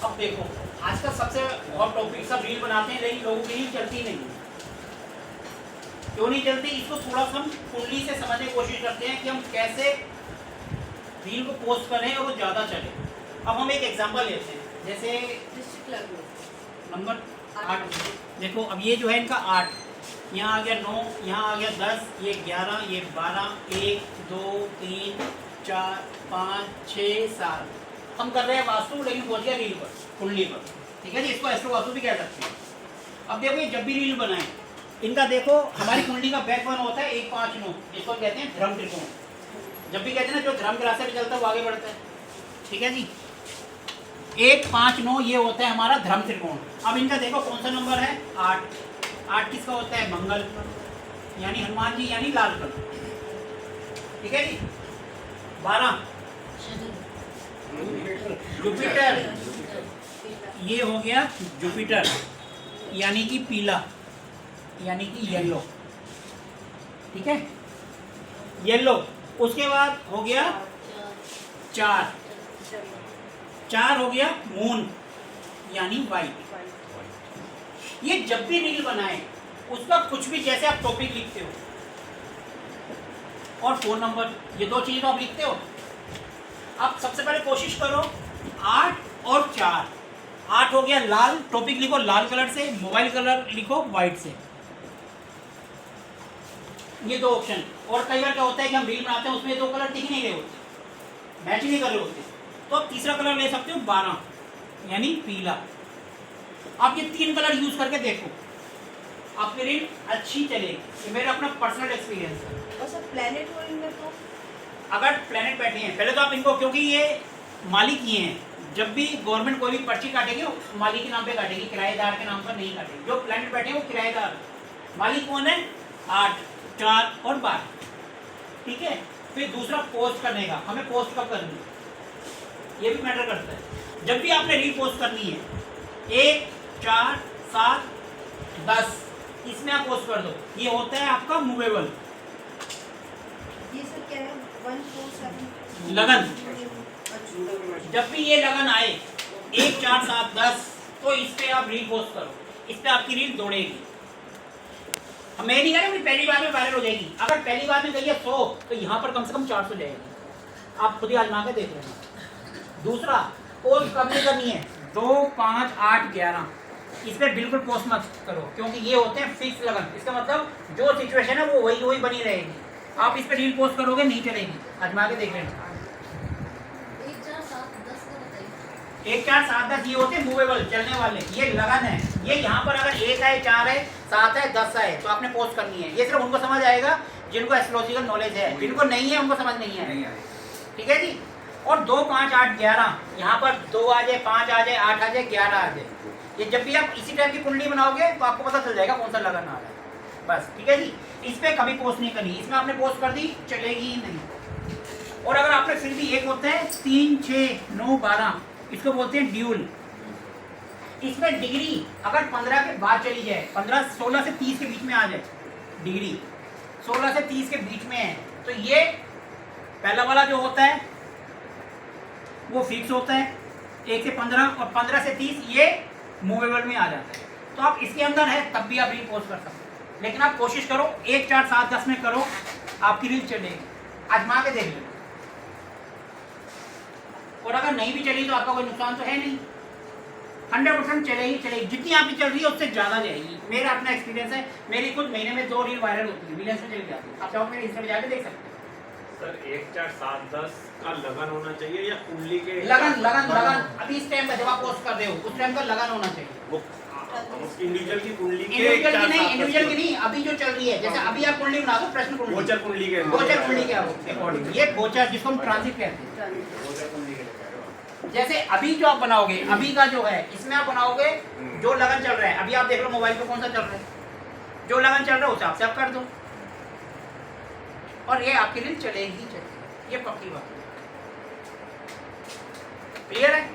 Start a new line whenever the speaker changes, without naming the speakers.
अब देखो आज का सबसे हॉट टॉपिक, सब रील बनाते हैं लेकिन लोगों की रील चलती नहीं है। क्यों नहीं चलती? इसको थोड़ा सा हम कुंडली से समझने की कोशिश करते हैं कि हम कैसे रील को पोस्ट करें और वो ज़्यादा चले। अब हम एक एग्जांपल लेते हैं, जैसे नंबर 8 देखो। अब ये जो है इनका 8, यहाँ आ गया 9, यहाँ आ गया 10, ये 11, ये 12, 1 2 3 4 5 6 7। हम कर रहे हैं वास्तु लेकिन पहुंच गया रील पर, कुंडली पर। ठीक है जी, इसको एस्ट्रो वास्तु भी कह सकते हैं। अब देखो ये जब भी रील बनाए इनका देखो, हमारी कुंडली का बैक वन होता है 1 5 9, इसको कहते हैं धर्म त्रिकोण। जब भी कहते हैं ना जो धर्म के रास्ते पे चलता है वो आगे बढ़ता है। ठीक है जी, 1 5 9 ये होता है हमारा धर्म त्रिकोण। अब इनका देखो कौन सा नंबर है? 8। 8 किसका होता है? मंगल, यानी हनुमान जी, यानी लाल कलर। ठीक है जी। 12 जुपिटर, ये हो गया जुपिटर, यानी कि पीला, यानी कि येलो। ठीक है, येलो। उसके बाद हो गया 4 हो गया मून, यानी वाइट। ये जब भी रील बनाए उसका कुछ भी, जैसे आप टॉपिक लिखते हो और फोन नंबर, ये 2 चीजें तो आप लिखते हो। आप सबसे पहले कोशिश करो 8 और 4। 8 हो गया लाल, टॉपिक लिखो लाल कलर से, मोबाइल कलर लिखो व्हाइट से। ये 2 ऑप्शन। और कई बार क्या होता है कि हम रील बनाते हैं उसमें 2 कलर दिख नहीं रहे होते, मैच नहीं कर रहे होते, तो आप तीसरा कलर ले सकते हो 12, यानी पीला। आप ये 3 कलर यूज करके देखो, आपकी रील अच्छी चलेगी। ये मेरा अपना पर्सनल एक्सपीरियंस है।
और सब प्लेनेट हो इनमें तो
अगर प्लेनेट बैठे हैं, पहले तो आप इनको, क्योंकि ये मालिक ये हैं, जब भी गवर्नमेंट कोई भी पर्ची काटेगी मालिक के नाम पे काटेगी, किराएदार के नाम पर नहीं काटेगी। जो प्लेनेट बैठे हैं वो किराएदार, मालिक कौन है? 8 4 और 12। ठीक है। फिर दूसरा पोस्ट करने का, हमें पोस्ट कब करनी है ये भी मैटर करता है। जब भी आपने रील पोस्ट करनी है 1 4 7 10, इसमें आप पोस्ट कर दो। ये होता है आपका मूवेबल।
ये सब क्या है? 1 4 7
लगन। जब भी ये लगन आए 1 4 7 10, तो इस पे आप रील पोस्ट करो, इस पे आपकी रील दौड़ेगी। हम ये नहीं कह रहे पहली बार में वायरल हो जाएगी। अगर पहली बार में गई है 100, तो यहाँ पर कम से कम 400 जाएगी। आप खुद ही आजमा के देख लेना। दूसरा, पोस्ट कब नहीं करनी है? 2 5 8 11, इस पर बिल्कुल पोस्ट मत करो, क्योंकि ये होते हैं फिक्स लगन। इसका मतलब जो सिचुएशन है वो वही बनी रहेगी। आप इस पर रील पोस्ट करोगे नहीं चलेगी, आजमा के देख लेना।
1 4 7 10 का बताइए।
1 4 7 10 ये होते हैं मूवेबल, चलने वाले। ये लगन है। ये यहाँ पर अगर 1 है 4 है 7 है 10 है तो आपने पोस्ट करनी है। ये सिर्फ उनको समझ आएगा जिनको एस्ट्रोलॉजिकल नॉलेज है, जिनको नहीं है उनको समझ नहीं है। ठीक है जी। और 2 5 8 11, यहाँ पर 2 आ जाए, 5 आ जाए, 8 आ जाए, 11 आ जाए। ये जब भी आप इसी टाइप की कुंडली बनाओगे तो आपको पता चल जाएगा कौन सा लगन आ रहा है। बस, ठीक है जी। इस पे कभी पोस्ट नहीं करनी, इसमें आपने पोस्ट कर दी चलेगी ही नहीं। और अगर आपने फिर भी एक होता है 3 6 9 12, इसको बोलते हैं ड्यूल। इसमें डिग्री अगर 15 के बाद चली जाए, 15 16 से 30 के बीच में आ जाए, डिग्री 16 से 30 के बीच में है, तो ये पहला वाला जो होता है वो फिक्स होता है 1 से 15, और 15 से 30 ये मूवेबल में आ जाता है। तो आप इसके अंदर है तब भी आप रील पोस्ट कर सकते हो, लेकिन आप कोशिश करो 1 4 7 10 में करो, आपकी रील चलेगी। आजमा के देख लो। और अगर नहीं भी चली तो आपका कोई नुकसान तो है नहीं, 100% चलेगी। जितनी आपकी चल रही है उससे ज़्यादा जाएगी। मेरा अपना एक्सपीरियंस है, मेरी खुद महीने में 2 रील वायरल होती है, मिलियंस में चली जाती है। आप चाहो मेरे इंस्टा पे जाके देख सकते हैं।
सर 1 4 7 10 का लगन होना चाहिए या कुंडली के?
लगन अभी इस टाइम पे जब आप पोस्ट कर रहे हो उस टाइम का लगन होना चाहिए।
वो इंडिविजुअल की कुंडली के
इंडिविजुअल की नहीं, अभी जो चल रही है। जैसे अभी आप कुंडली बना दो, प्रश्न कुंडली,
गोचर कुंडली के
अकॉर्डिंग। ये गोचर जिसको हम ट्रांजिट कहते हैं।
गोचर कुंडली के।
जैसे अभी जो आप बनाओगे, अभी का जो है इसमें आप बनाओगे जो लगन चल रहा है। अभी आप देख लो मोबाइल पे कौन सा चल रहा है, जो लगन चल रहा है उस हिसाब से आप कर दो, और ये आपके लिए चलेगी। ये पक्की बात। क्लियर है?